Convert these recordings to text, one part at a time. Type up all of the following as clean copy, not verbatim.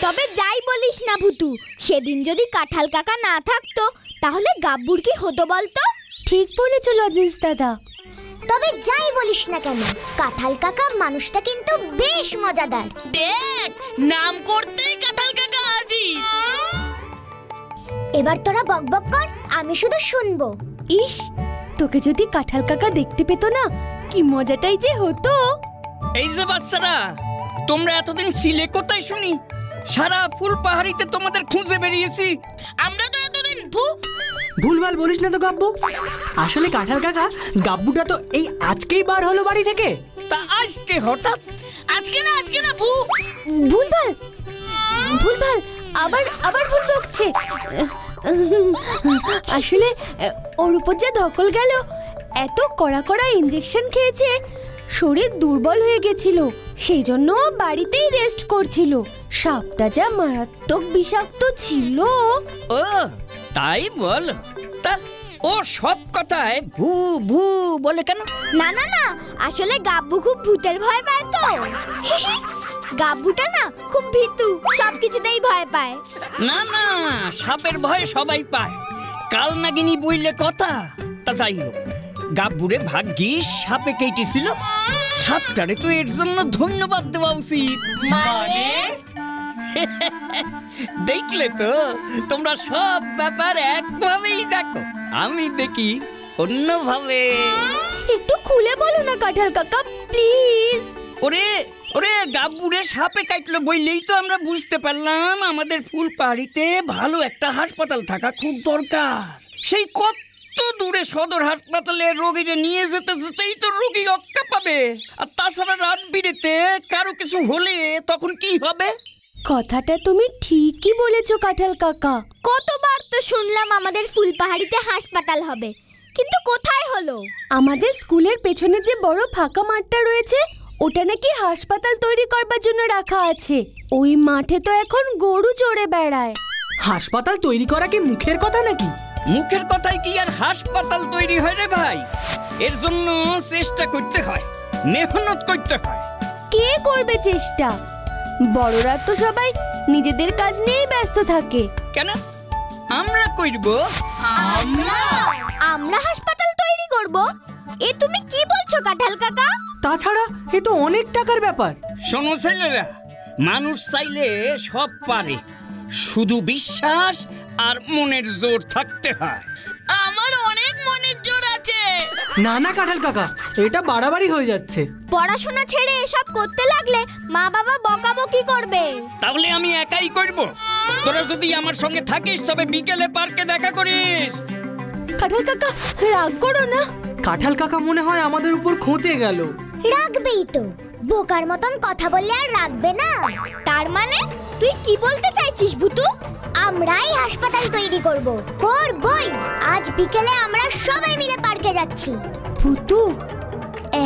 তবে যাই বলিস না ভুতু, সেদিন যদি কাঁঠাল কাকা না থাকতো তাহলে গাব্বুর কি হতো বলতো? ঠিক বলেছো লজেন্স দাদা। তবে যাই বলিস না কেন, কাঁঠাল কাকা মানুষটা কিন্তু বেশ মজাদার। দেখ, নাম করতেই কাঁঠাল কাকা হাজির। এবার তোরা বকবক কর, আমি শুধু শুনবো। ইস, তোকে যদি কাঁঠাল কাকা দেখতে পেতো না, কি মজাটাই যে হতো। এই যে বাচ্চারা, তোমরা এতদিন ছিলে কোথায় শুনি? সারা ফুলপাহাড়িতে তোমাদের খুঁজে বেরিয়েছি। আমরা তো এতদিন ভুলভাল বলিস না তো গাব্বু। আসলে কাঁঠাল কাকা, গাব্বুটা তো এই আজকেই বার হলো বাড়ি থেকে। তা আজকে হঠাৎ? আজকে না ভুলভাল ভুলভাল আবার ভুল বকছে। আসলে ওর উপর যা ধকল গেল, এত কড়া কড়া ইনজেকশন খেয়েছে, শরীর দুর্বল হয়ে গেছিল, সেই জন্য বাড়িতেই রেস্ট করছিল। সাপটা যা মারাত্মক বিষাক্ত ছিল। ও তাই বল? তা ও সব কথায় ভূ ভূ বলে কেন? না না না, আসলে গাব্বু খুব ভূতের ভয় পায় তো। গাব্বুটা না খুব ভীতু, সবকিছুতেই ভয় পায়। না না, সাপের ভয় সবাই পায়, কাল নাগিনী বইলে কথা। তা যাই হোক, গাব্বুরে ভাগ্যিস সাপে কেটেছিল। সাপটারে তো এর জন্য ধন্যবাদ দেওয়া উচিত। মানে দেখলে তো, তোমরা সব ব্যাপার একভাবেই দেখো, আমি দেখি অন্যভাবে। একটু খুলে বলো না কাঁঠাল কাকা, প্লিজ। ওরে ওরে, গাব্বুরে সাপে কাটলো বললেই তো আমরা বুঝতে পারলাম আমাদের ফুলপাহাড়িতে ভালো একটা হাসপাতাল থাকা খুব দরকার। সেই কত দূরে সদর হাসপাতালে রোগীরে নিয়ে যেতে যেতেই তো রোগী রক্ষা পাবে। আর তাছাড়া রাত বিরেতে কারো কিছু হলে তখন কি হবে? কথাটা তুমি ঠিকই বলেছো কাঁঠাল কাকা। কতবার তো শুনলাম আমাদের ফুলপাহাড়িতে হাসপাতাল হবে, কিন্তু কোথায় হলো? আমাদের স্কুলের পেছনে যে বড় ফাঁকা মাঠটা রয়েছে, ওটা নাকি হাসপাতাল তৈরি করবার জন্য রাখা আছে। ওই মাঠে তো এখন গরু চড়ে বেড়ায়। হাসপাতাল তৈরি করা কি মুখের কথা নাকি? মুখের কথায় কি আর হাসপাতাল তৈরি হয় রে ভাই? এর জন্য চেষ্টা করতে হয়, মেহনত করতে হয়। কে করবে চেষ্টা? বড়রা তো সবাই নিজেদের কাজ নিয়েই ব্যস্ত থাকে। কেন আমরা করব? আমরা হাসপাতাল তৈরি করব? এ তুমি কি বলছো কাঁঠাল কাকা? তাছাড়া এ তো অনেক টাকার ব্যাপার। শোনো ছেলেরা, মানুষ চাইলে সব পারে, শুধু বিশ্বাস আর মনের জোর থাকতে হয়। আমার অনেক মনের জোর আছে। না না কাঁঠাল কাকা, এটা বাড়াবাড়ি হয়ে যাচ্ছে। পড়াশোনা ছেড়ে এসব করতে লাগলে মা বাবা বকাবকি করবে। তাহলে আমি একাই করব। তোরা যদি আমার সঙ্গে থাকিস তবে বিকেলে পার্কে দেখা করিস। কাঁঠাল কাকা, রাগ করো না। কাঁঠাল কাকা মনে হয় আমাদের উপর খোঁচে গেল। রাখবেই তো, বোকার মতন কথা বললে আর রাখবে না। তার মানে তুই কি বলতে চাইছিস ভুতু? আমরাই হাসপাতাল তৈরি করবই। আজ বিকেলে আমরা সবাই মিলে পার্কে যাচ্ছি। ভুতু,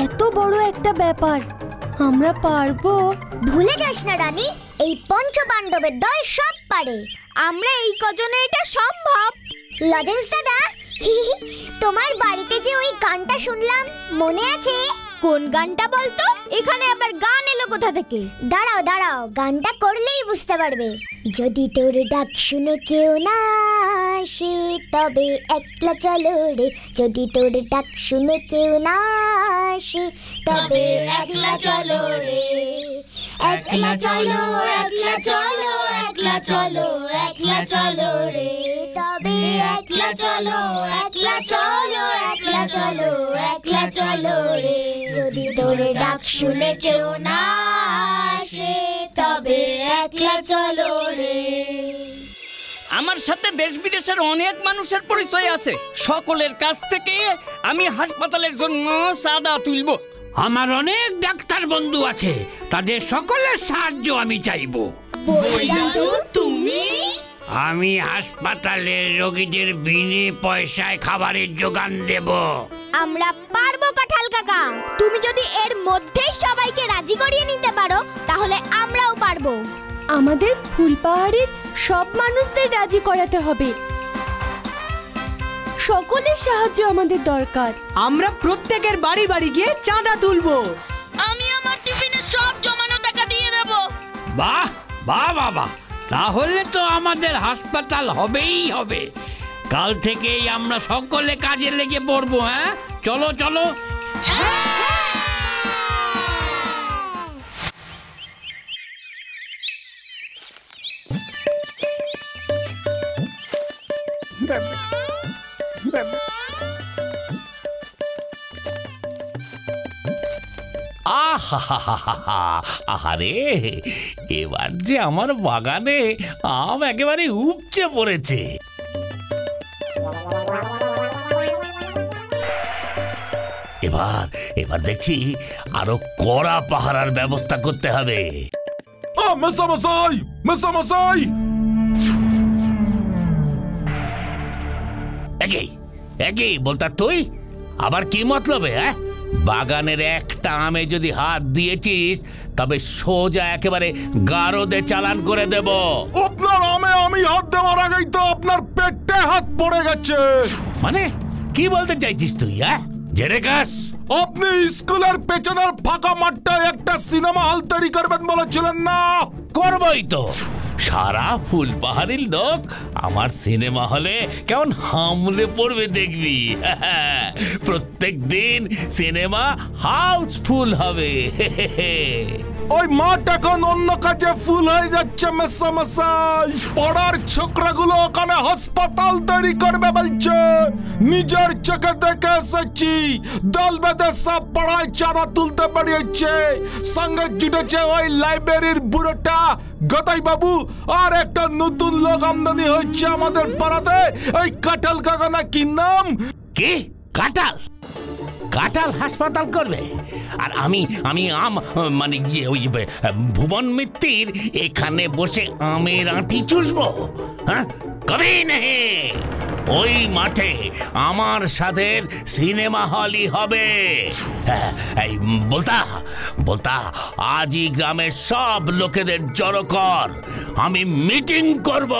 এত বড় একটা ব্যাপার আমরা পারবো? ভুলে যাস না রানী, এই পঞ্চ পাণ্ডবের দল সব পারে। আমরা এই কজনে এটা সম্ভব। লজেন্স দাদা, তোমার বাড়িতে যে ওই গানটা শুনলাম, মনে আছে? কোন গানটা বলতো? এখানে আবার গান এলো কোথা থেকে? দাঁড়াও, গানটা করলেই বুঝতে পারবে। যদি তোর ডাক শুনে কেউ না আসে তবে একলা চলো রে। যদি তোর ডাক শুনে কেউ না আসে তবে একলা চলো রে। একলা চলো, একলা চলো, একলা চলো, একলা চলো রে। তবে একলা চলো, একলা চলো, একলা চলো, একলা চলো রে। যদি তোর ডাক শুনে কেউ না আসে তবে একলা চলো রে। আমার সাথে দেশ বিদেশের অনেক মানুষের পরিচয় আছে, সকলের কাছ থেকে আমি হাসপাতালের জন্য চাঁদা তুলব। আমার অনেক ডাক্তার বন্ধু আছে, তাদের সকলের সাহায্য আমি চাইব। তুমি? আমি হাসপাতালের রোগীদের বিনে পয়সায় খাবারের যোগান দেব। আমরা পারবো কাঁঠাল কাকা। তুমি যদি এর মধ্যেই সবাইকে রাজি করিয়ে নিতে পারো তাহলে আমরাও পারবো। আমাদের ফুলপাহাড়ির সব মানুষদের রাজি করাতে হবে। সকলের সাহায্য আমাদের দরকার। আমরা প্রত্যেকের বাড়ি বাড়ি গিয়ে চাঁদা তুলবো। আমি আমার টিফিনে সব জমানো টাকা দিয়ে দেব। বাহ, বাহ বাহ বাহ, তাহলে তো আমাদের হাসপাতাল হবেই হবে। কাল থেকেই আমরা সকলে কাজে লেগে পড়বো। হ্যাঁ, চলো চলো। আহারে, এবার যে আমার বাগানে আম একেবারে উপচে পড়েছে। এবার এবার দেখছি আরো কড়া পাহারার ব্যবস্থা করতে হবে। মেসামশাই, মেসামশাই! একই একই বলতা, তুই আবার কি মতলবে? হ্যাঁ, বাগানের একটা আমে যদি হাত দিয়েছিস তবে সোজা একেবারে গারদে চালান করে দেব। আপনার আমে আমি হাত দেওয়ার আগেই তো আপনার পেটে হাত পড়ে গেছে। মানে কি বলতে চাইছিস তুই? হ্যাঁ, জেনে কাস। আপনি স্কুলের পেছনের ফাঁকা মাঠটায় একটা সিনেমা হল তৈরি করবেন বলেছিলেন না? করবই তো। সারা ফুলপাহাড়ির লোক আমার সিনেমা হলে কেমন হামলে পড়বে দেখবি। প্রত্যেক দিন সিনেমা হাউসফুল হবে। ওই মাঠ এখন অন্য কাজে ফুল হয়ে যাচ্ছে মেসামশাই। পাড়ার ছোকরাগুলো ওখানে হাসপাতাল তৈরি করবে বলছে। নিজের চোখে দেখে এসেছি, দল বেঁধে সব পাড়ায় চাঁদা তুলতে বেরিয়েছে। সঙ্গে জুটেছে ওই লাইব্রেরির বুড়োটা গদাই বাবু, আর একটা নতুন লোক আমদানি হচ্ছে আমাদের পাড়াতে, ওই কাঁঠাল কাকা না কি নাম? কি কাঁঠাল? কাঁঠাল হাসপাতাল করবে? আর আমি আমি আম মানে গিয়ে ওই ভুবন মিত্তির এখানে বসে আমের আঁটি চুষবো? হ্যাঁ, কবি নেই। ওই মাঠে আমার সাথে সিনেমা হলই হবে। এই বলতা বলতা, আজই গ্রামের সব লোকেদের জড়ো কর, আমি মিটিং করব।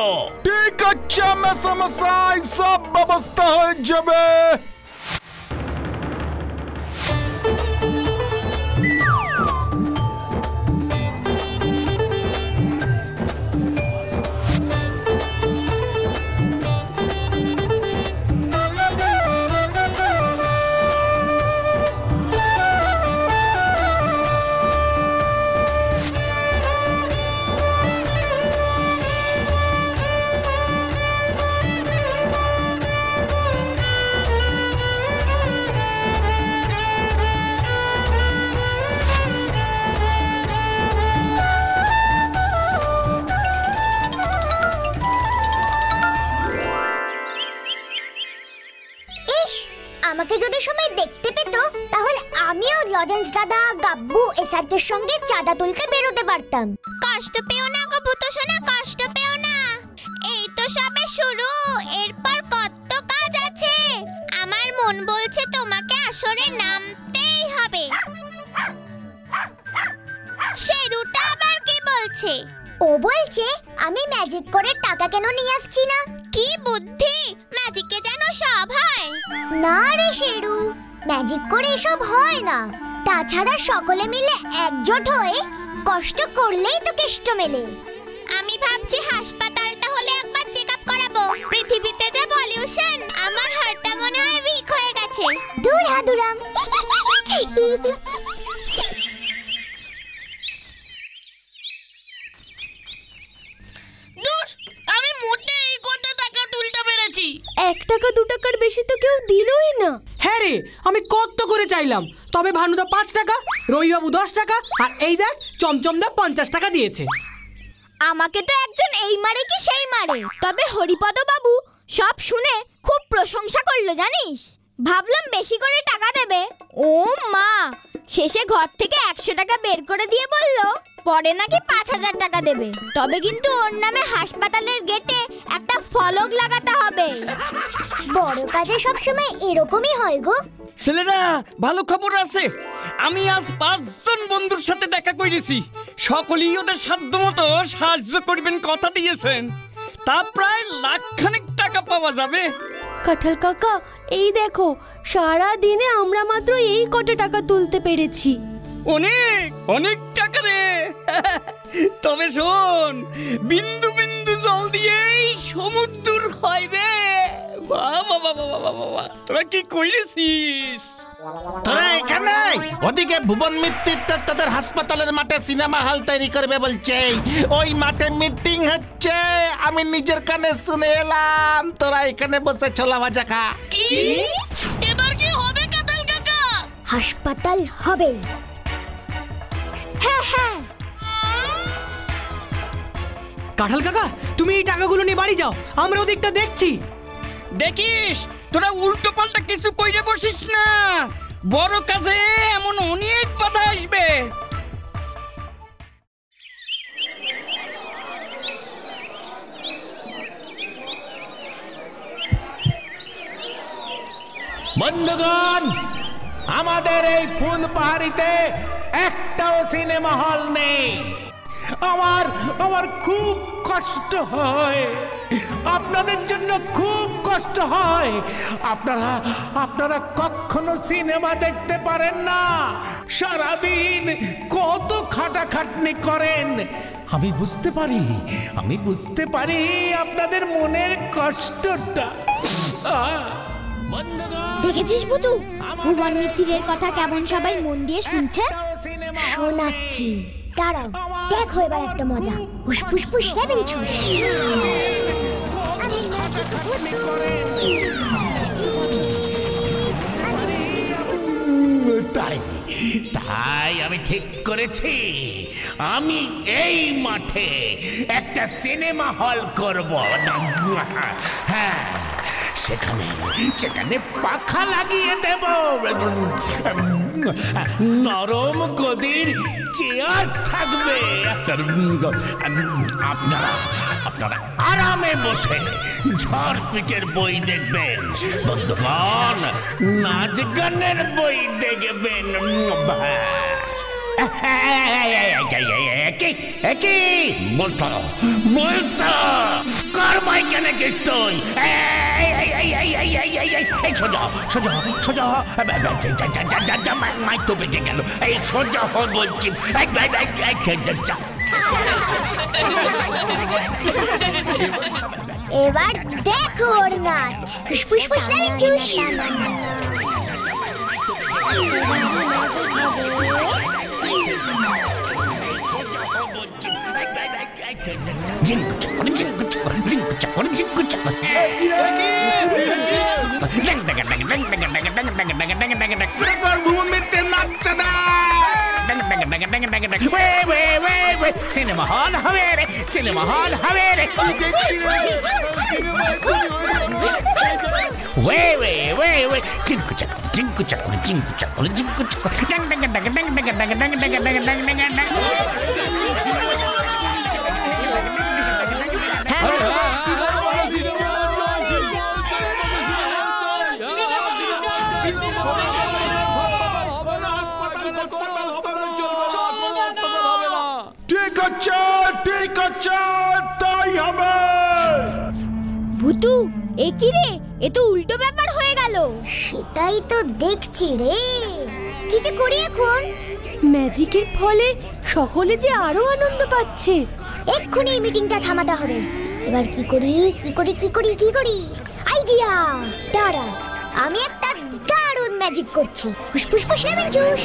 ঠিক আছে মেসামশাই, সব ব্যবস্থা হয়ে যাবে। আমাকে যদি সময় দেখতে পেত তাহলে আমিও লজেন্স দাদা, গাব্বু এসআরকের সঙ্গে চাঁদা তুলতে বেরোতে পারতাম। কষ্ট পেও না গো ভূত সোনা, কষ্ট পেও না। এই তো সবে শুরু, এরপর কত কাজ আছে। আমার মন বলছে তোমাকে আসরে নামতেই হবে। শেরুটা আবার কি বলছে? ও বলছে আমি ম্যাজিক করে টাকা কেন নিয়ে আসছি না। কি বুদ্ধি, ম্যাজিকে যেন সব হয়। না রে শেরু, ম্যাজিক করে এসব হয় না। তাছাড়া সকলে মিলে একজোট হয়ে কষ্ট করলেই তো কেষ্ট মেলে। আমি ভাবছি হাসপাতালটা হলে একবার চেকআপ করাবো। পৃথিবীতে যে পলিউশন, আমার হাড়টা মনে হয় উইক হয়ে গেছে। দূর হাদুরাম। দূর, আমি মোটেই কত টাকা তুলতে পেরেছি। 1 টাকা 2 টাকার বেশি তো কেউ দিলই না। হ্যাঁ রে, আমি কত করে চাইলাম, তবে ভানুদা 5 টাকা, রবিবাবু 10 টাকা, আর এই দেখ চমচমদা 50 টাকা দিয়েছে। আমাকে তো একজন এই মারে কি সেই মারে, তবে হরিপদ বাবু সব শুনে খুব প্রশংসা করলো জানিস। ভাবলাম বেশি করে টাকা দেবে, ও মা শেষে ঘর থেকে 100 টাকা বের করে দিয়ে বলল পরে নাকি 5000 টাকা দেবে। তবে কিন্তু ওর নামে হাসপাতালের গেটে একটা ফলক লাগাতে হবে। বড় কাজে সবসময় এরকমই হয় গো। ছেলেরা, ভালো খবর আছে। আমি আজ 5 জন বন্ধুর সাথে দেখা করেছি। সকলেই ওদের সাধ্যমতো সাহায্য করবেন কথা দিয়েছেন। তা প্রায় লাখখানেক টাকা পাওয়া যাবে। কাঁঠাল কাকা, এই দেখো সারা দিনে আমরা মাত্র এই কত টাকা তুলতে পেরেছি। অনেক অনেক টাকা রে। তবে শোন, বিন্দু বিন্দু জল দিয়েই সমুদ্র হয় রে। বাবা বাবা বাবা বাবা, তোরা কি কইরেছিস? তোরা এখানে, ওদিকে ভুবন মিত্তির তাদের হাসপাতালের মাঠে সিনেমা হল তৈরি করবে বলছে। ওই মাঠে মিটিং হচ্ছে, আমি নিজের কানে শুনে এলাম। তোরা এখানে বসে ছোলা ভাজা খা। কি এবার কি হবে কাতাল কাকা? হাসপাতাল হবে। হ্যাঁ হ্যাঁ, কাঁঠাল কাকা, তুমি এই টাকাগুলো নিয়ে বাড়ি যাও, আমরা ওদিকটা দেখছি। দেখিস তোরা উল্টো পাল্টা কিছু কইরে বসিস না, বড় কাজে এমন অনেক বাধা আসবে। বন্ধুগণ, আমাদের এই ফুলপাহাড়িতে একটাও সিনেমা হল নেই। আমার খুব কষ্ট হয়, আপনাদের জন্য খুব কষ্ট হয়। আপনারা কখনো সিনেমা দেখতে পারেন না, সারাদিন কত খাটাখাটনি করেন। আমি বুঝতে পারি আপনাদের মনের কষ্টটা। দেখেছিস বুতু, ভুবন মিত্তিরের কথা কেমন সবাই মন দিয়ে শুনছে। শোনাচ্ছি, দাঁড়াও, দেখো এবার একটা মজা। হুসফুস ফুস লেবেন ছুস। তাই আমি ঠিক করেছি, আমি এই মাঠে একটা সিনেমা হল করব। হ্যাঁ, সেখানে পাখা লাগিয়ে দেব, নরম গদির চেয়ার থাকবে। আপনারা আরামে বসে ঝড় পিটের বই দেখবেন। বন্ধুগণ, নাচ গানের বই দেখবেন। বলতো কার মাইক এনেছিস তুই? সোজা মাইক তো বেঁচে গেল। এই সোজা বলছি। এবার দেখো ওর নাচ। হুসফুস ফুস লেবেন ছুস। সিনেমা হল হবে রে, সিনেমা হল হবে রে। চিঙ্কু চাকর ঠিক আছে, তাই হবে। ভুতু, এ কি রে, এ তো উল্টো ব্যাপার হয়ে গেল। সেটাই তো দেখছি রে, কি যে করি এখন। ম্যাজিকের ফলে সকলে যে আরো আনন্দ পাচ্ছে। এক্ষুনি এই মিটিংটা থামাতে হবে। এবার কি করি? আইডিয়া! দাঁড়া, আমি একটা দারুণ ম্যাজিক করছি। হুসফুস ফুস লেবেন ছুস।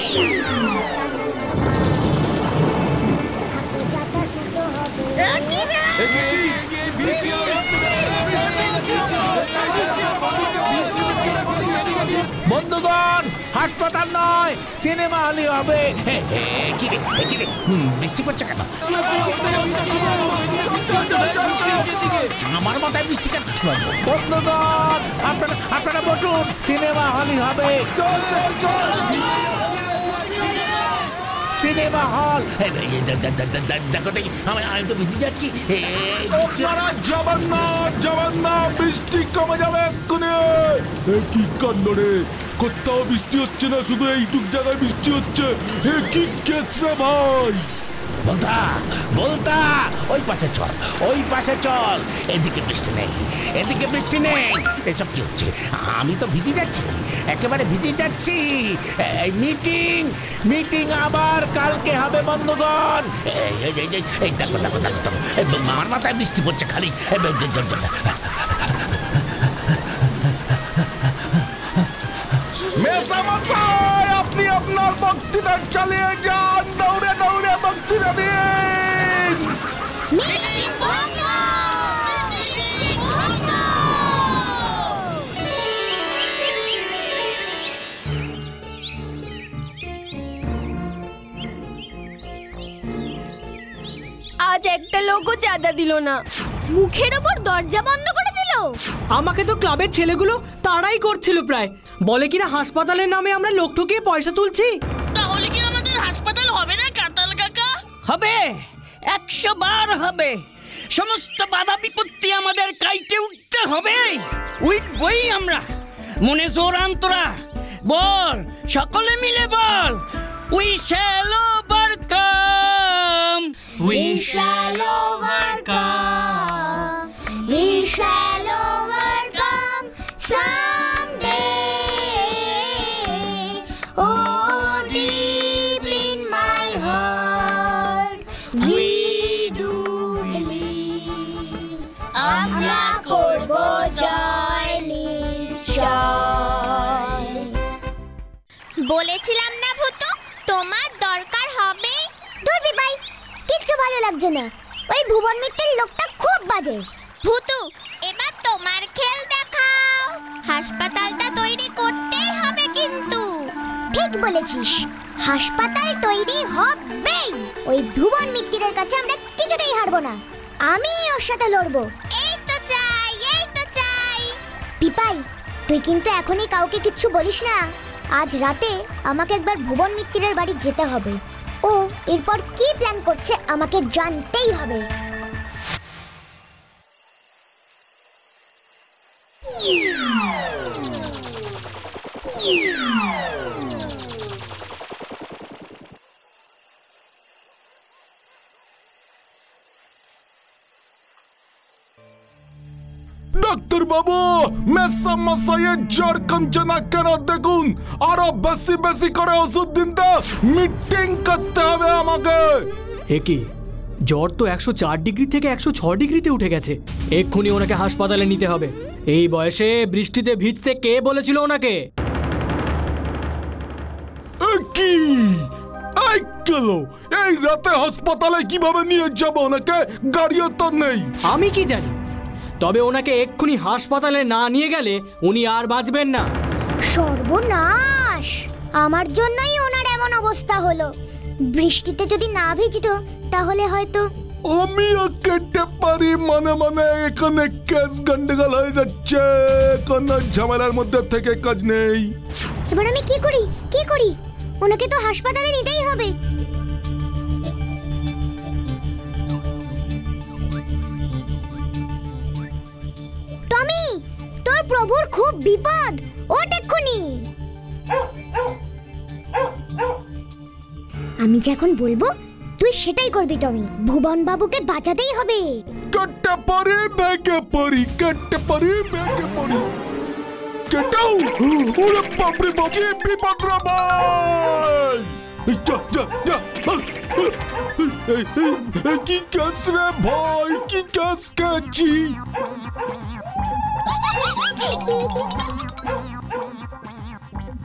বন্ধুগণ, হাসপাতাল নয়, সিনেমা হলই হবে। কি রে, বৃষ্টি পড়ছে কেন? আমার মাথায় বৃষ্টি কেন? বন্ধুগণ, আপনারা বসুন, সিনেমা হলই হবে। Cinema hall. দেখো দেখি, আমি তো ভিজে যাচ্ছি। যাবেন না, বৃষ্টি কমে যাবে এক্ষুনি। কি কাণ্ড রে, কোথাও বৃষ্টি হচ্ছে না, শুধু এইটুক জায়গায় বৃষ্টি হচ্ছে। কি কেস রে ভাই? বলতা বলতা ওই পাশে চল, ওই পাশে চল। এদিকে বৃষ্টি নেই, এদিকে বৃষ্টি নেই। এসব কি হচ্ছে? আমি তো ভিজে যাচ্ছি, একেবারে ভিজে যাচ্ছি। এই মিটিং মিটিং আবার কালকে হবে বন্ধুগণ। এই দেখো দেখো দেখো দেখো, আমার মাথায় বৃষ্টি পড়ছে খালি। মেসামশাই, আপনি আপনার বক্তৃতা চালিয়ে যান, দৌড়ে দৌড়ে বক্তৃতা দিন। আজ একটা লোকও চাঁদা দিল না। মুখের ওপর দরজা বন্ধ করে দিল। আমাকে তো ক্লাবের ছেলেগুলো তাড়াই করছিল প্রায়। বলে কিনা হাসপাতালের নামে আমরা লোক ঠকিয়ে পয়সা তুলছি। তাহলে কি আমাদের হাসপাতাল হবে না কাতাল কাকা? হবে, 100 বার হবে। সমস্ত বাধা বিপত্তি আমাদের কাইটে উঠতে হবে। উঠবই আমরা। মনে জোর আন্তরা বল, সকলে মিলে বল, we shall overcome, We shall overcome. We shall overcome someday. Oh, deep in my heart, we do believe. আমরা করব জয় নিশ্চয়। বলেছিলাম না ভূতু, তোমার দরকার হবে। ধরবি ভাই, কিচ্ছু ভালো লাগছে না। ওই ভুবন মিত্রের লোকটা খুব বাজে। ভূতু, এবার তোমার খেল দেখাও। হাসপাতালটা তৈরি করতেই হবে কিন্তু। ঠিক বলেছিস, হাসপাতাল তৈরি হবেই। ওই ভুবন মিত্রের কাছে আমরা কিছুতেই হারবো না। আমি ওর সাথে লড়বো। এই তো চাই, এই তো চাই। পিপাই, তুই কিন্তু এখনই কাউকে কিচ্ছু বলিস না। আজ রাতে আমাকে একবার ভুবন মিত্রের বাড়ি যেতে হবে। ও এরপর কি প্ল্যান করছে আমাকে জানতেই হবে। ডাক্তার বাবু, মেসামশাইয়ের জ্বর কমছে না কেন দেখুন। আরো বেশি বেশি করে ওষুধ দিন তো। মিটিং করতে হবে আমাকে। একই জ্বর তো 104 ডিগ্রি থেকে 106 ডিগ্রিতে উঠে গেছে। এক্ষুনি ওনাকে হাসপাতালে নিতে হবে। এই বয়সে বৃষ্টিতে ভিজতে কে বলেছিল ওনাকে? কি এই গেল, এই রাতে হাসপাতালে কিভাবে নিয়ে যাব ওনাকে? গাড়িও তো নেই। আমি কি জানি, তবে ওনাকে এক্ষুনি হাসপাতালে না নিয়ে গেলে উনি আর বাঁচবেন না। সর্বনাশ, আমার জন্যই ওনার এমন অবস্থা হলো। বৃষ্টিতে যদি না ভিজতো তাহলে হয়তো। আমিও কেটে পারি, মানে মানে এখানে কেস গন্ডগোল হয়ে যাচ্ছে। কোনো ঝামেলার মধ্যে থেকে কাজ নেই। এবার আমি কি করি, কি করি? ওনাকে তো হাসপাতালে নিতেই হবে। টমি, তোর প্রভুর খুব বিপদ, ওঠ এক্ষুনি। আমি যখন বলবো তুই সেটাই করবি টমি। ভুবন বাবুকে বাঁচাতেই হবে। কেটে পারি, ব্যাগে পারি, কেটে পারি, ব্যাগে পারি। কেটাও, ওরে বাপরে বাপ, কি বিপদ রে ভাই। যা যা যা, কি কেস রে ভাই, কি কেস কাছি।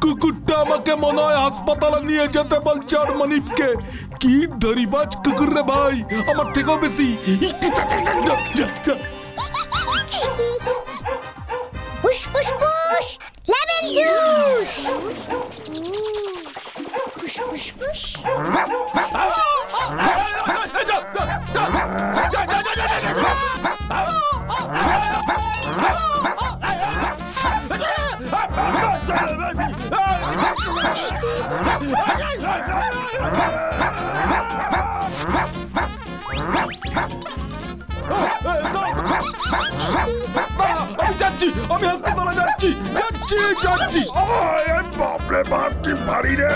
কুকুরটা আমাকে মনে হয় হাসপাতালে নিয়ে যেতে বলছে। আর মনিপকে কি ধরিবাজ কুকুর রে ভাই, আমার থেকেও বেশি। Push push push, lemon juice. Push push push. আমি যাচ্ছি, আমি হাসপাতালে যাচ্ছি, যাচ্ছি যাচ্ছি। বাপরে বাপ, কি ভারী রে।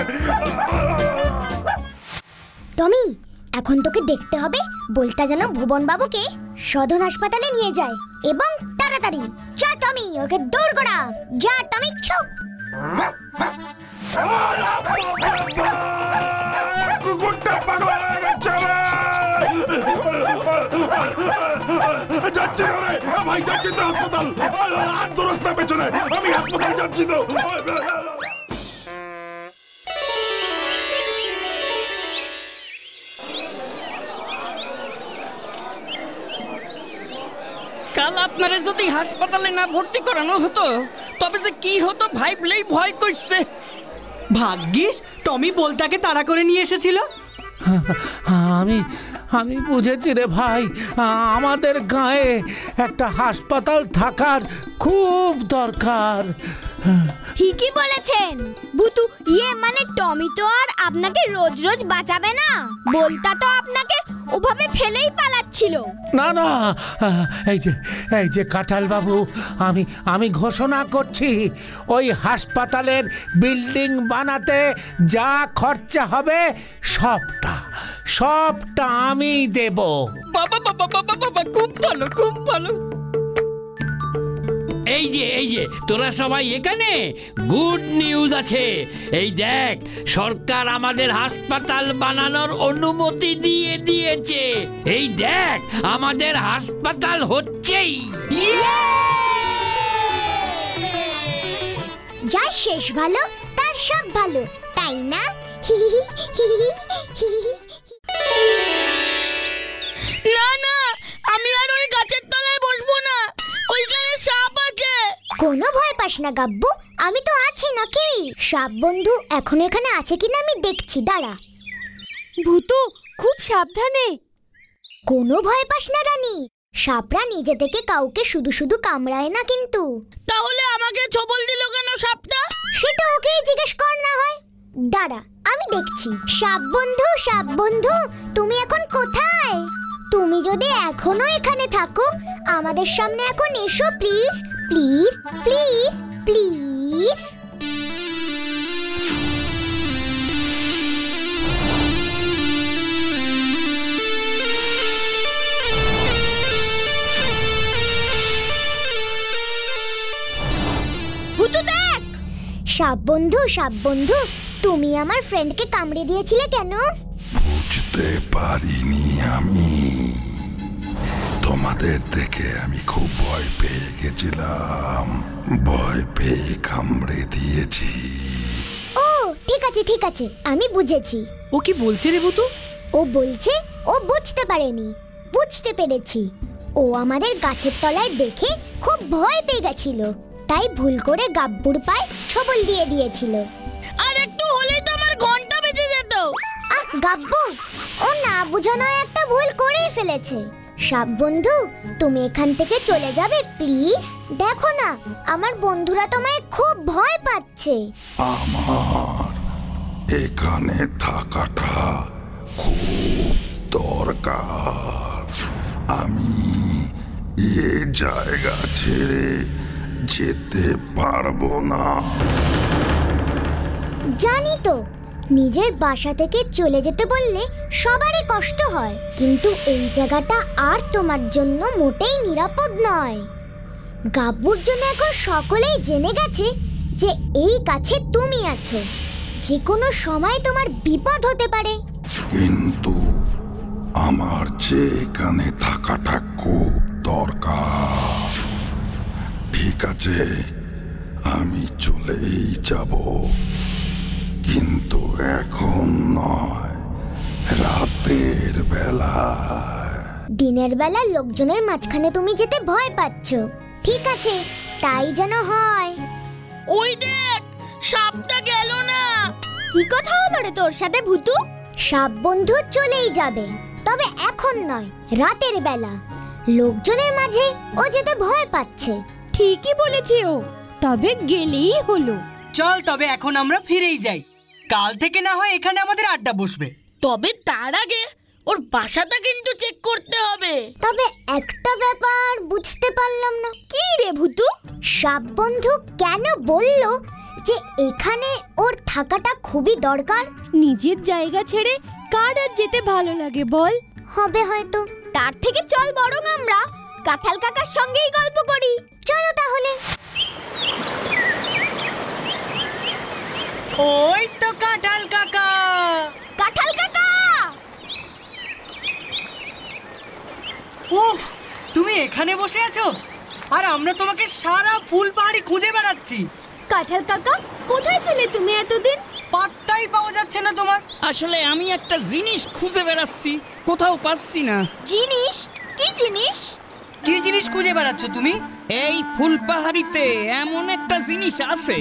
টমি, এখন তোকে দেখতে হবে বলটা যেন ভুবন বাবুকে সদর হাসপাতালে নিয়ে যায় এবং তাড়াতাড়ি। যা টমি, ওকে দৌড় করা। যা টমি, ছৌ। কুকুরটা পাগল হয়ে গেছে যাচ্ছি রে ভাই, যাচ্ছি তো হাসপাতাল। আর তো রাস্তা পেছনে, আমি হাসপাতাল যাচ্ছি তো। কাল আপনারা যদি হাসপাতালে না ভর্তি করানো হতো তবে যে কি হতো ভাইবলেই ভয় করছে। ভাগ্যিস টমি বলটাকে তাড়া করে নিয়ে এসেছিল। আমি আমি বুঝেছি রে ভাই, আমাদের গায়ে একটা হাসপাতাল থাকার খুব দরকার। ঠিকই বলেছেন ভুতু। মানে টমি তো আর আপনাকে রোজ রোজ বাঁচাবে না। বলতা তো আপনাকে ওভাবে ফেলেই পালাচ্ছিল। না না, এই যে কাঁঠাল বাবু, আমি ঘোষণা করছি, ওই হাসপাতালের বিল্ডিং বানাতে যা খরচা হবে সবটা আমি দেব। বাবা বাবা বাবা বাবা, খুব ভালো, খুব ভালো। এই যে তোরা সবাই এখানে, গুড নিউজ আছে। এই দেখ, সরকার আমাদের হাসপাতাল বানানোর অনুমতি দিয়ে দিয়েছে। এই দেখ, আমাদের হাসপাতাল হচ্ছেই। যার শেষ ভালো তার সব ভালো, তাই না? না না, আমি আর ওই গাছের তলায় বসবো না, ওইখানে সাপ আছে। কোনো ভয় পাস না গাব্বু, আমি তো আছি নাকি। সাপ বন্ধু এখন এখানে আছে কিনা আমি দেখছি, দাঁড়া। ভূতু খুব সাবধানে। কোনো ভয় পাস না রানী, সাপরা নিজে থেকে কাউকে শুধু শুধু কামড়ায় না কিন্তু। তাহলে আমাকে ছবল দিল কেন সাপটা? সেটা ওকেই জিজ্ঞেস কর না হয়। দাঁড়া, আমি দেখছি। সাপ বন্ধু, তুমি এখন কোথায়? তুমি যদি এখনো এখানে থাকো, আমাদের সামনে এখন এসো প্লিজ, প্লিজ, প্লিজ, প্লিজ। ভুতু দেখ। সাপ বন্ধু, তুমি আমার ফ্রেন্ডকে কামড়ে দিয়েছিলে কেন? বুঝতে পারিনি আমি। তোমাদের দেখে আমি খুব ভয় পেয়ে গেছিলাম, ভয় পেয়ে কামড়ে দিয়েছি। ও ঠিক আছে, আমি বুঝেছি। ও কি বলছে রে ভূতু? ও বলছে ও বুঝতে পারেনি। বুঝতে পেরেছি, ও আমাদের গাছের তলায় দেখে খুব ভয় পেয়ে গেছিল, তাই ভুল করে গাব্বুর পায়ে ছবল দিয়ে দিয়েছিল। আর একটু হলেই তো আমার ঘন্টা বেঁচে যেত। গাব্বু, ও না বুঝানো একটা ভুল করেই ফেলেছে। সাপ বন্ধু, তুমি এখান থেকে চলে যাবে প্লিজ। দেখো না, আমার বন্ধুরা তোমায় খুব ভয় পাচ্ছে। আমার এখানে থাকাটা খুব দরকার। আমি এ জায়গা ছেড়ে যেতে পারবো না। জানি তো, নিজের বাসা থেকে চলে যেতে বললে সবারই কষ্ট হয়, কিন্তু এই জায়গাটা আর তোমার জন্য মোটেই নিরাপদ নয়। গাব্বুর জন্য এখন সকলেই জেনে গেছে যে এই কাছে তুমি আছো। যে কোনো সময় তোমার বিপদ হতে পারে। কিন্তু আমার যে এখানে থাকাটা খুব দরকার। ঠিক আছে, আমি চলেই যাব, কিন্তু এখন নয়, রাতের বেলায়। দিনের বেলা লোকজনের মাঝখানে তুমি যেতে ভয় পাচ্ছ। ঠিক আছে, তাই যেন হয়। ওই দেখ, সাপটা গেল না। কি কথা হলো রে তোর সাথে ভুতু? সাপ বন্ধু চলেই যাবে, তবে এখন নয়, রাতের বেলা। লোকজনের মাঝে ও যেতে ভয় পাচ্ছে। ঠিকই বলেছে ও, তবে গেলেই হলো। চল তবে এখন আমরা ফিরেই যাই, কাল থেকে না হয় এখানে আমাদের আড্ডা বসবে। তবে তার আগে ওর বাসাটা কিন্তু চেক করতে হবে। তবে একটা ব্যাপার বুঝতে পারলাম না। কি রে ভুতু? সাপ বন্ধু কেন বলল যে এখানে ওর থাকাটা খুবই দরকার? নিজের জায়গা ছেড়ে কার আর যেতে ভালো লাগে বল? হবে হয়তো। তার থেকে চল বরং আমরা কাঁঠাল কাকার সঙ্গেই গল্প করি। চলো তাহলে। ওই তো কাঁঠাল কাকা। কাঁঠাল কাকা! উফ, তুমি এখানে বসে আছো আর আমরা তোমাকে সারা ফুল পাহাড়ি খুঁজে বেড়াচ্ছি। কাঁঠাল কাকা, কোথায় ছিলে তুমি এতদিন? পাত্তাই পাওয়া যাচ্ছে না তোমার। আসলে আমি একটা জিনিস খুঁজে বেড়াচ্ছি, কোথাও পাচ্ছি না। জিনিস? কি জিনিস? কি জিনিস খুঁজে বেড়াচ্ছ তুমি? এই ফুলপাহাড়িতে এমন একটা জিনিস আছে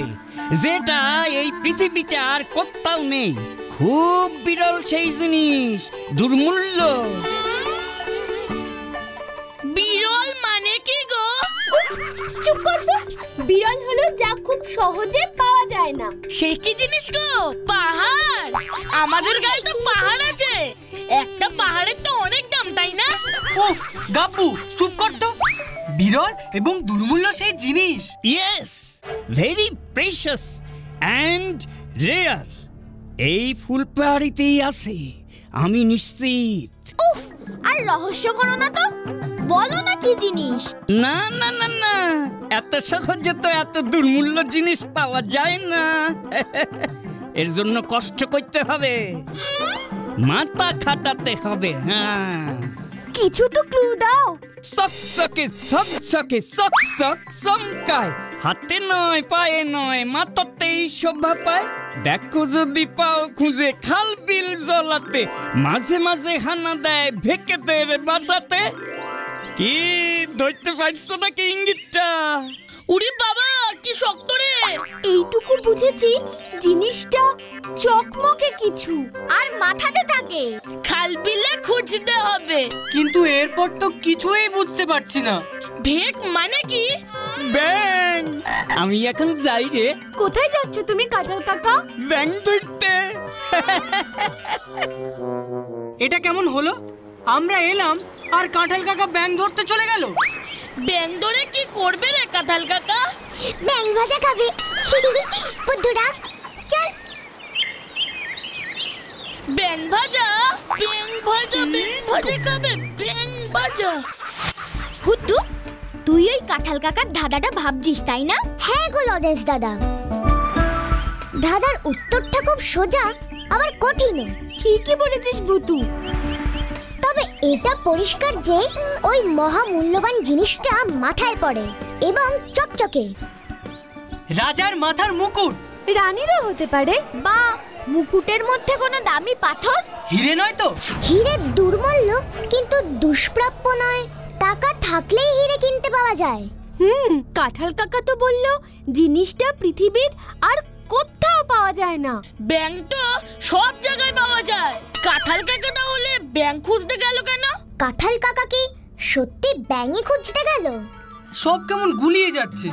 যেটা এই পৃথিবীতে আর কোথাও নেই। খুব বিরল সেই জিনিস, দুর্মূল্য। বিরল মানে কি গো? চুপ কর তো। বিরল হলো যা খুব সহজে পাওয়া যায় না। সে কি জিনিস গো? পাহাড়? আমাদের গায়ে তো পাহাড় আছে। একটা পাহাড়ের তো অনেক দাম, তাই না? উফ, গাব্বু চুপ কর তো। বিরল এবং দুর্মূল্য সেই জিনিস। Yes, very precious and rare. এই ফুলপাহাড়িতেই আছে, আমি নিশ্চিত। উফ, আর রহস্য করো না তো, বলো না কি জিনিস। না না না না, এত সহজে তো এত দুর্মূল্য জিনিস পাওয়া যায় না। এর জন্য কষ্ট করতে হবে, মাথা খাটাতে হবে। হ্যাঁ, কিছু তো ক্লু দাও। সকসকে সকসকে সকসক চমকায়, হাতে নয় পায়ে নয় মাথাতেই শোভা পায়। দেখো যদি পাও খুঁজে খাল বিল জলাতে, মাঝে মাঝে হানা দেয় ভেকেদের বাসাতে। কি ধরতে পারছো নাকি ইঙ্গিতটা? উরি বাবা, কি শক্ত রে! এইটুকু বুঝেছি, জিনিসটা চকমকে কিছু আর মাথাতে থাকে। খাল বিলে খুঁজতে হবে। কিন্তু এরপর তো কিছুই বুঝতে পারছি না। ভেক মানে কি? ব্যাং! আমি এখন যাই রে। কোথায় যাচ্ছ তুমি কাঁঠাল কাকা? ব্যাং ধরতে। এটা কেমন হলো? আমরা এলাম আর কাঁঠাল কাকা ব্যাং ধরতে চলে গেল। ব্যাং ধরে কি করবে রে কাঁঠাল কাকা? ব্যাং ভাজা খাবে। বুদ্ধুরা চল। ব্যাং ভাজা? ব্যাং ভাজা, ব্যাং ভাজা খাবে? ব্যাং ভাজা? হুদ্দু, তুই ওই কাঁঠাল কাকার ধাঁধাটা ভাবছিস তাই না? হ্যাঁ গো লরেন্স দাদা, ধাঁধার উত্তরটা খুব সোজা আবার কঠিনও। ঠিকই বলেছিস ভুতু। তবে এটা পরিষ্কার যে ওই মহামূল্যবান জিনিসটা মাথায় পড়ে এবং চকচকে। রাজার মাথার মুকুট। রানীরও হতে পারে। বা মুকুটের মধ্যে কোনো দামি পাথর? হিরে নয় তো? হিরে দুর্মূল্য কিন্তু দুষ্প্রাপ্য নয়। টাকা থাকলেই হিরে কিনতে পাওয়া যায়। কাঁঠাল কাকা তো বললো জিনিসটা পৃথিবীর আর কোথাও পাওয়া যায় না। ব্যাং তো সব জায়গায় পাওয়া যায়। কাঁঠাল কাকা তাহলে ব্যাং খুঁজতে গেল কেন? কাঁঠাল কাকা কি সত্যি ব্যাঙে খুঁজতে গেল? সব কেমন গুলিয়ে যাচ্ছে।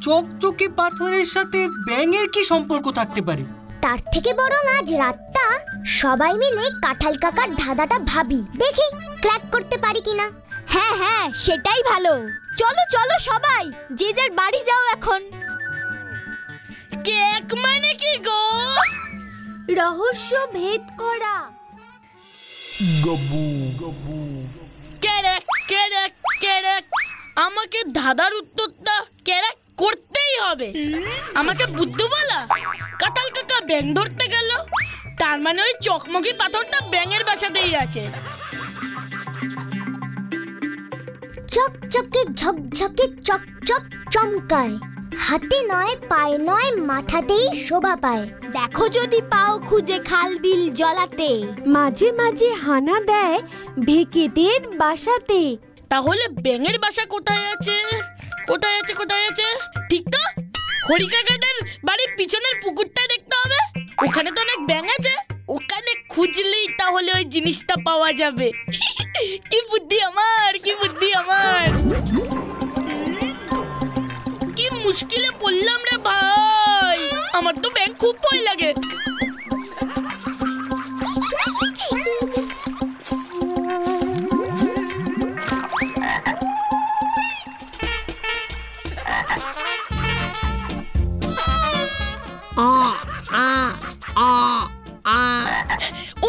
চকচকে পাথরের সাথে ব্যাঙের কি সম্পর্ক থাকতে পারে? তার থেকে বরং আজ রাতটা সবাই মিলে কাঁঠাল কাকার ধাঁধাটা ভাবি, দেখি ক্র্যাক করতে পারি কিনা। হ্যাঁ হ্যাঁ, সেটাই ভালো। চলো চলো সবাই, যে যার বাড়ি যাও এখন। কেক মানে কি গো? রহস্য ভেদ করা। Crack crack crack. আমাকে ধাঁধার উত্তরটা ক্যারেক করতেই হবে। আমাকে বুদ্ধু বলা? কাঁঠাল কাকা ব্যাং ধরতে গেল, তার মানে ওই চকমকি পাথরটা ব্যাঙের বাসাতেই আছে। চকচকে ঝকঝকে চকচক চমকায়, হাতে নয় পায়ে নয় মাথাতেই শোভা পায়। দেখো যদি পাও খুঁজে খাল বিল জলাতে, মাঝে মাঝে হানা দেয় ভেকেদের বাসাতে। তাহলে ব্যাঙের বাসা কোথায় আছে? কোথায় আছে কোথায় আছে? ঠিক তো, হরিকাকাদের বাড়ির পিছনের পুকুরটা দেখতে হবে। ওখানে তো অনেক ব্যাঙ আছে। ওখানে খুঁজলেই তাহলে ওই জিনিসটা পাওয়া যাবে। কি বুদ্ধি আমার, কি বুদ্ধি আমার! কি মুশকিলে পড়লাম রে ভাই। আমার তো ব্যাঙ খুব ভয় লাগে।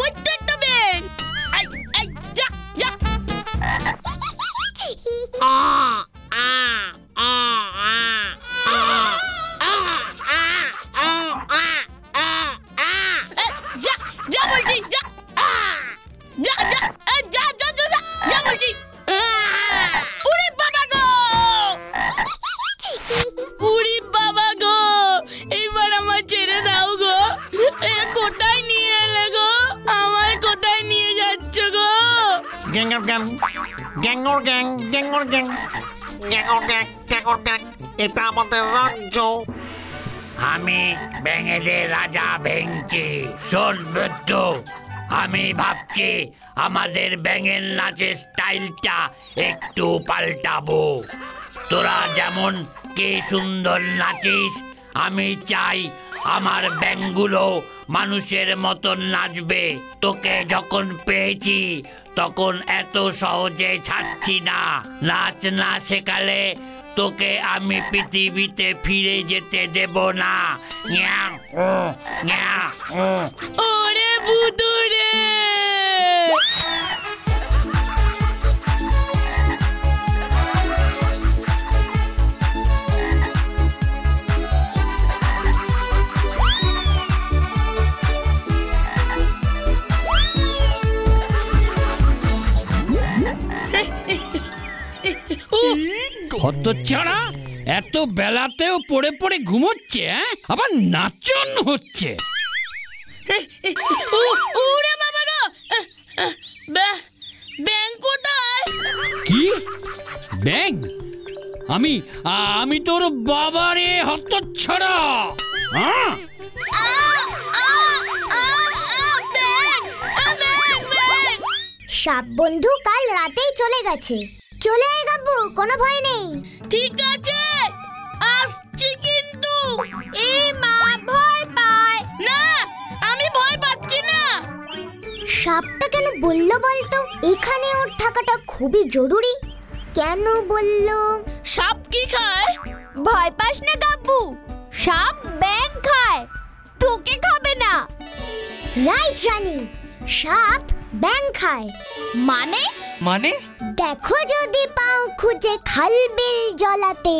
ওই তো একটা ব্যাঙ। গ্যাঙ্গর গ্যাং, গ্যাঙ্গর গ্যাং, গ্যাঙ্গর গ্যাং, গ্যাঙ্গর গ্যাং, গ্যাঙ্গর গ্যাং, এটা আমাদের রাজ্য। আমি ব্যাঙেদের রাজা ভেঙছি। শোন বৃদ্ধ, আমি ভাবছি আমাদের ব্যাঙের নাচের স্টাইলটা একটু পাল্টাবো। তোরা যেমন কি সুন্দর নাচিস, আমি চাই আমার ব্যাঙগুলো মানুষের মতন নাচবে। তোকে যখন পেয়েছি তখন এত সহজে ছাড়ছি না। নাচ না শেখালে তোকে আমি পৃথিবীতে ফিরে যেতে দেব না। ওরে ভুতুরে! হতচ্ছাড়া, এত বেলাতেও পড়ে পড়ে ঘুমোচ্ছে, আবার নাচন হচ্ছে। ওরে বাবা গো! ব্যাং কোথায়? কি ব্যাং? আমি তোর বাবারে হতচ্ছাড়া। সাপ বন্ধু কাল রাতেই চলে গেছে। চলে আয় গাব্বু, কোনো ভয় নেই। ঠিক আছে, আসছি কিন্তু। এই মা ভয় পায়। না, আমি ভয় পাচ্ছি না। সাপটা কেন বললো বলতো এখানে ওর থাকাটা খুবই জরুরি? কেন বললো? সাপ কি খায়? ভয় পাস না গাব্বু, সাপ ব্যাং খায়, তোকে খাবে না। রাইট রানী, সাপ ব্যাং খায়। মানে? মানে? দেখো যদি পাও খুঁজে খালবিল জলাতে,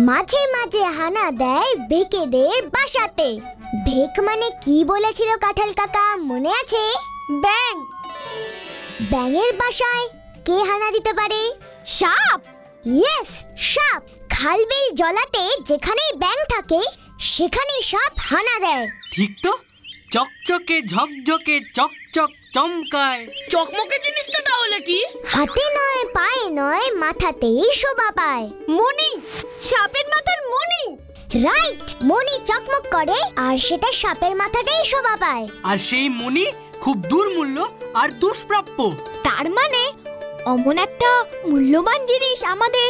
মাঝে মাঝে হানা দেয় বেকেদের বাসাতে। ভেক মানে কি বলেছিল কাঁঠাল কাকা, মনে আছে? ব্যাং। ব্যাঙের বাসায় কে হানা দিতে পারে? সাপ। ইয়েস, সাপ। খালবিল জলাতে যেখানেই ব্যাং থাকে সেখানেই সাপ হানা দেয়। ঠিক তো, চকচকে ঝকঝকে চকচক চমকায়। চকমকে জিনিসটা তাহলে কি? হাতে নয়, পায়ে নয়, মাথাতেই শোভা পায়। মণি, সাপের মাথার মণি। রাইট, মণি চকমক করে আর সেটা সাপের মাথাতেই শোভা পায়। আর সেই মণি খুব দুর্মূল্য আর দুষ্প্রাপ্য। তার মানে অমন একটা মূল্যবান জিনিস আমাদের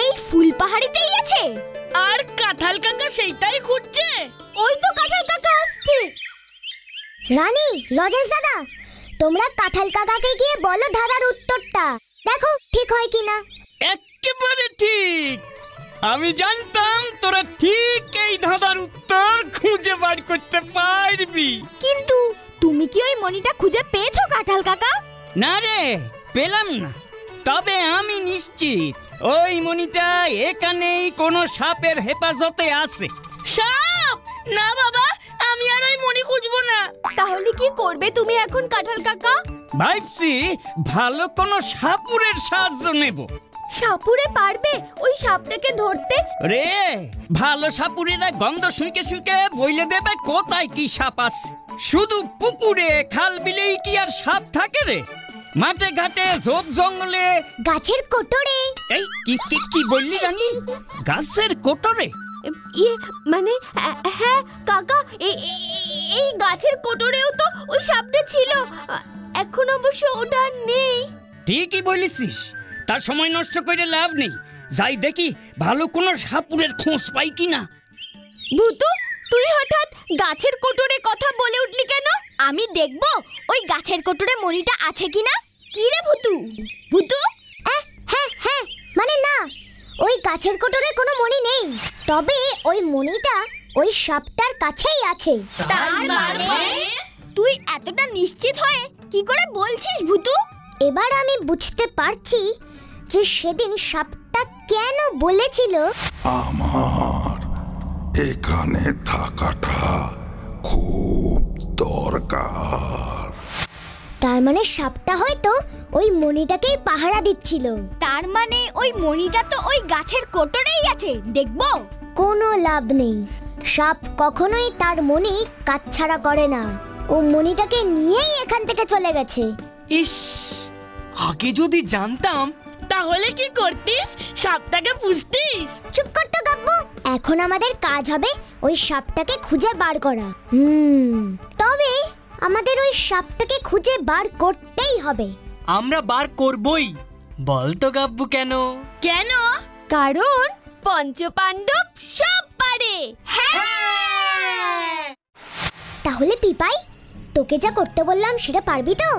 এই ফুলপাহাড়িতেই আছে। আর কাঁঠাল কাকা সেইটাই খুঁজছে। ওই তো কাঁঠাল কাকা আসছে। রানী, লজেন্স দাদা, তোমরা কাঁঠাল কাকাকে গিয়ে বলো ধাঁধার উত্তরটা, দেখো ঠিক হয় কিনা। একেবারে ঠিক। আমি জানতাম তোরা ঠিক এই ধাঁধার উত্তর খুঁজে বার করতে পারবি। কিন্তু তুমি কি ওই মণিটা খুঁজে পেয়েছো কাঁঠাল কাকা? না রে, পেলাম না। তবে আমি নিশ্চিত ওই মণিটা এখানেই কোনো সাপের হেফাজতে আছে। সাপ? না বাবা, আমি আর ওই মণি খুঁজবো না। তাহলে কি করবে তুমি এখন কাঁঠাল কাকা? ভাবছি ভালো কোনো সাপুরের সাহায্য নেব। সাপুরে পারবে ওই সাপটাকে ধরতে? রে, ভালো সাপুরেরা গন্ধ শুঁকে শুঁকে বইলে দেবে কোথায় কি সাপ আছে। শুধু পুকুরে খাল বিলেই কি আর সাপ থাকে রে? মাঠে ঘাটে ঝোপ জঙ্গলে, গাছের কোটরে। এই কি কি কি বললি রানী? গাছের কোটরে? ইয়ে মানে হ্যাঁ কাকা, এই গাছের কোটরেও তো ওই সাপটা ছিল। এখন অবশ্য ওটা নেই। ঠিকই বলেছিস, তার সময় নষ্ট করে লাভ নেই। যাই দেখি ভালো কোনো সাপুরের খোঁজ পাই কিনা। ভূতু, তুই হঠাৎ গাছের কোটরে কথা বলে উঠলি কেন? আমি দেখব ওই গাছের কোটরে মণিটা আছে কিনা। কি রে ভূতু? ভূতু? হ্যাঁ হ্যাঁ, মানে না, ওই গাছের কোটরে কোনো মণি নেই, তবে ওই মণিটা ওই সাপটার কাছেই আছে। তার মানে তুই এতটা নিশ্চিত হয়ে কি করে বলছিস ভূতু? এবার আমি বুঝতে পারছি যে সেদিন সাপটা কেন বলেছিল আমার এখানে থাকাটা খুব দরকার। তার মানে সাপটা হয়তো ওই মণিটাকেই পাহারা দিচ্ছিল। তার মানে ওই মণিটা তো ওই গাছের কোটরেই আছে, দেখবো? কোনো লাভ নেই, সাপ কখনোই তার মণি কাছছাড়া করে না। ও মণিটাকে নিয়েই এখান থেকে চলে গেছে। ইস, আগে যদি জানতাম। তাহলে কি করতিস? সাপটাকে পুষতিস? চুপ কর তো গাব্বু, এখন আমাদের কাজ হবে ওই সাপটাকে খুঁজে বার করা। তবে আমাদের ওই সাপটাকে খুঁজে বার করতেই হবে। আমরা বার করবই। বল তো গাব্বু কেন? কেন? কারণ পঞ্চপাণ্ডব সব পারে। তাহলে পিপাই, তোকে যা করতে বললাম সেটা পারবি তো?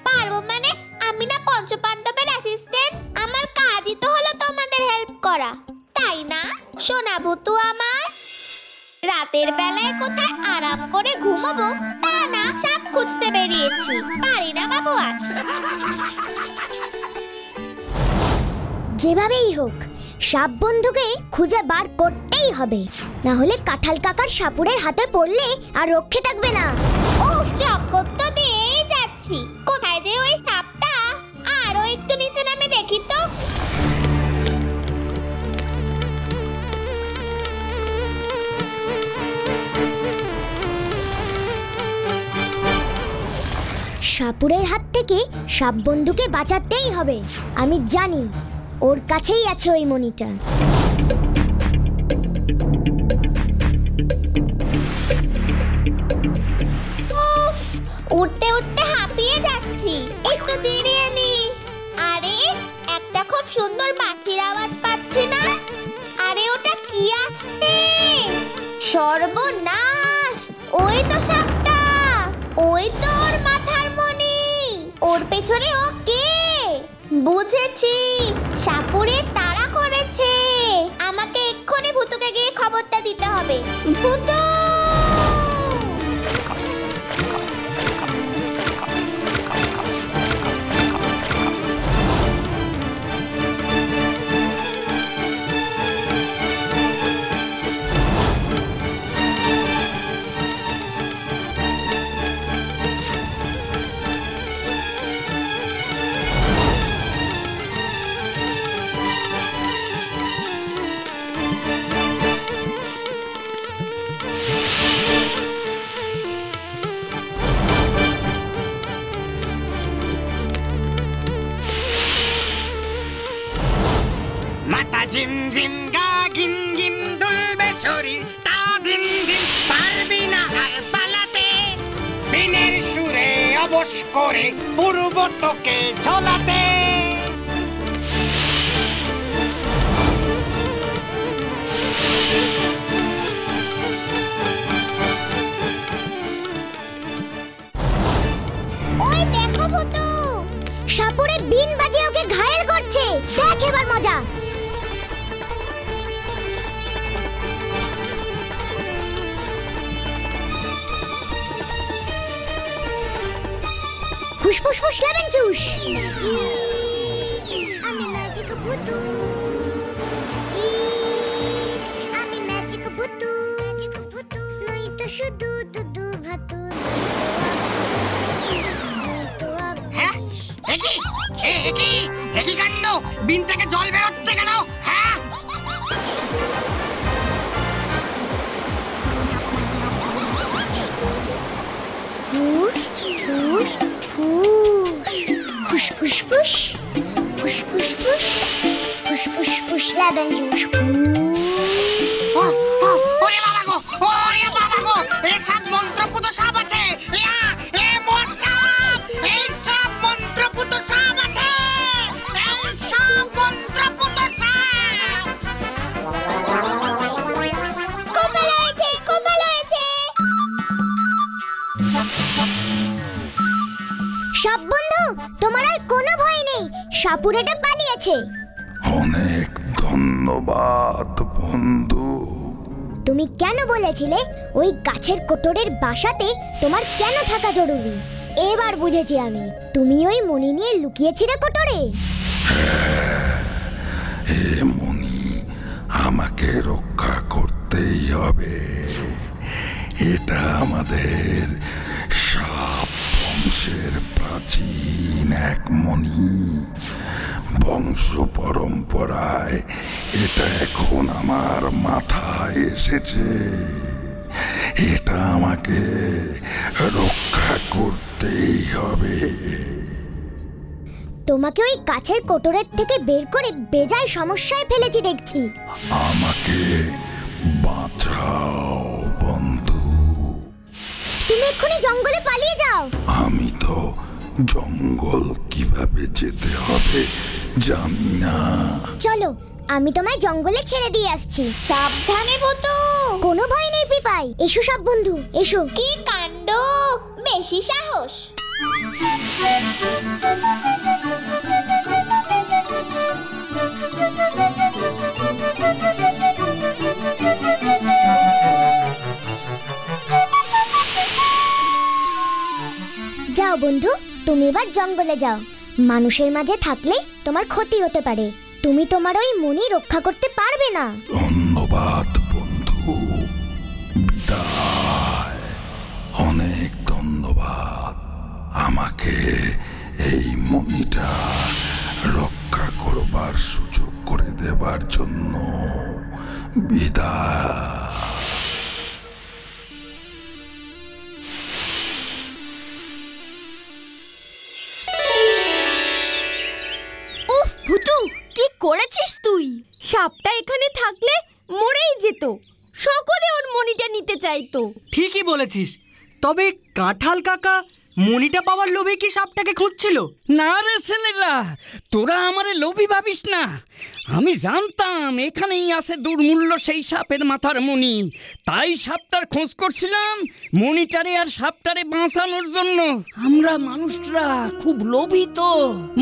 পারবো মানে? আমি না পঞ্চপাণ্ডবের অ্যাসিস্ট্যান্ট? আমার কাজই তো হলো তোমাদের হেল্প করা, তাই না সোনা ভূতু আমার? রাতের বেলায় কোথায় আরাম করে ঘুমাবো তা না, সাপ খুঁজতে বেরিয়েছি। পারি না বাবু আর। যেভাবেই হোক সাপ বন্ধুকে খুঁজে বার করতেই হবে, না হলে কাঁঠাল কাকার সাপুরের হাতে পড়লে আর রক্ষে থাকবে না। ও চক্কর তো দিয়েই যাচ্ছি, কোথায় যে ওই সাপটা? আরো একটু নিচে নামে দেখি তো। সাপুরের হাত থেকে সাপ বন্ধুকে বাঁচাতেই হবে। আমি জানি ওর কাছেই আছে ওই মণিটা। উফ, উঠতে উঠতে হাঁপিয়ে যাচ্ছি, একটু জিরিয়ে নি। আরে একটা খুব সুন্দর পাখির আওয়াজ পাচ্ছি না? আরে ওটা কি আসছে? সর্বনাশ, ওই তো সাপটা, ওই তো ওর মাথার মণি। ওর পেছনে ও কে? বুঝেছি, সাপুরে তাড়া করেছে। আমাকে এক্ষুনি ভূতুকে গিয়ে খবরটা দিতে হবে। ভূতু! মাথা ঝিম ঝিম, গা গিন গিন, দুলবে শরীর তা দিন দিন, পারবি না আর পালাতে। বিনের সুরে অবশ করে পূর্ব তোকে ঝোলাতে। ওই দেখো ভূতু, সাপুরে বিন বাজিয়ে ওকে ঘায়েল করছে। দেখ এবার মজা। ফুসফুস ফুস লেমন জুস। আমি ম্যাজিক ভূতু, আমি ম্যাজিক ভূতু, নই তো শুধু দুদু ভাতু। হ্যাঁ, একই কাণ্ড। বিন থেকে জল বেরোচ্ছে কেন? হ্যাঁ, ফুস ফুস ফুস, ফুস ফুস ফুস, ফুস ফুস ফুস, ফুস ফুস ফুস লেমন জুস। ওরে বাবা গো, ওরে বাবা গো, এই সব মন্ত্রপুত সাপ আছে। এ মশাপ, এই সব মন্ত্রপুত সাপ আছে, এই সব মন্ত্রপুত সাপ। কপাল হয়েছে, কপাল হয়েছে। সাপ বন্ধু, তোমার আর কোনো ভয় নেই, সাপুরেটা পালিয়েছে। অনেক ধন্যবাদ বন্ধু। তুমি কেন বলেছিলে ওই গাছের কোটরের বাসাতে তোমার কেন থাকা জরুরি? এবার বুঝেছি আমি, তুমি ওই মণি নিয়ে লুকিয়েছিলে কোটরে। এ মণি আমাকে রক্ষা করতেই হবে। এটা আমাদের সাপ বংশের প্রাচীন এক মণি। বংশ পরম্পরায় এটা এখন আমার মাথায় এসেছে। এটা আমাকে রক্ষা করতেই হবে। তোমাকে ওই কাছের কোটরের থেকে বের করে বেজায় সমস্যায় ফেলেছি দেখছি। আমাকে বাঁচাও বন্ধু। তুমি এক্ষুনি জঙ্গলে পালিয়ে যাও। আমি তো জঙ্গল কিভাবে যেতে হবে জানি না। চলো, আমি তোমায় জঙ্গলে ছেড়ে দিয়ে আসছি। সাবধানে ভূতু। কোনো ভয় নেই পিপাই, এসো সব বন্ধু এসো। কি কাণ্ড, বেশি সাহস। যাও বন্ধু, তুমি এবার জঙ্গলে যাও। মানুষের মাঝে থাকলে তোমার ক্ষতি হতে পারে। তুমি তোমার ওই মনি রক্ষা করতে পারবে না। ধন্যবাদ বন্ধু, বিদায়। অনেক ধন্যবাদ আমাকে এই মনিটা রক্ষা করবার সুযোগ করে দেবার জন্য। বিদায়। উফ ভূতু, কি করেছিস তুই? সাপটা এখানে থাকলে মরেই যেত, সকলে ওর মনিটা নিতে চাইতো। ঠিকই বলেছিস। তবে কাঁঠাল কাকা মনিটা পাওয়ার লোভে কি সাপটাকে খুঁজছিল? না রে ছেলেরা, তোরা আমারে লোভী ভাবিস না। আমি জানতাম এখানেই আছে দুর্মূল্য সেই সাপের মাথার মণি, তাই সাপটার খোঁজ করছিলাম মণিটারে আর সাপটারে বাঁচানোর জন্য। আমরা মানুষরা খুব লোভী তো,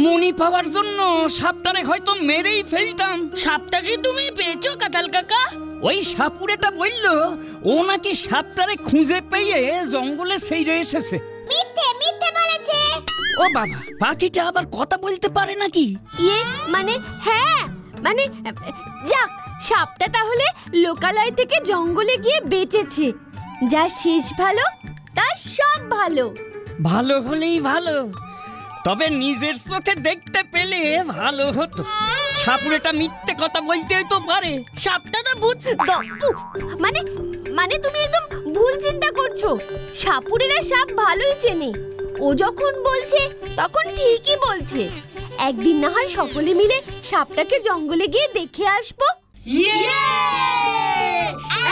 মণি পাওয়ার জন্য সাপটারে হয়তো মেরেই ফেলতাম। সাপটাকে তুমি পেয়েছো কাঁঠাল কাকা? ওই সাপুরেটা বলল ও নাকি সাপটারে খুঁজে পেয়ে জঙ্গলে ছেড়ে এসেছে। মিথ্যে মিথ্যে বলেছে। ও বাবা, পাখিটা আবার কথা বলতে পারে নাকি? ইয়ে মানে হ্যাঁ, মানে যাক, সাপটা তাহলে লোকালয় থেকে জঙ্গলে গিয়ে বেঁচেছে। যার শেষ ভালো তার সব ভালো। ভালো হলেই ভালো, তবে নিজের চোখে দেখতে পেলে ভালো হতো। সাপুরেটা মিথ্যে কথা বলতেই তো পারে। সাপটা তো ভূত। উফ, মানে মানে তুমি একদম ভুল চিন্তা করছো। সাপুরেরা সাপ ভালোই চেনে। ও যখন বলছে তখন ঠিকই বলছে। একদিন না হয় সকলে মিলে সাপটাকে জঙ্গলে গিয়ে দেখে আসবো।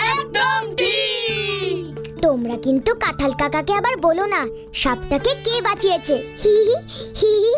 একদম ঠিক। তোমরা কিন্তু কাঁঠাল কাকাকে আবার বলো না সাপটাকে কে বাঁচিয়েছে। হি হি হি হি।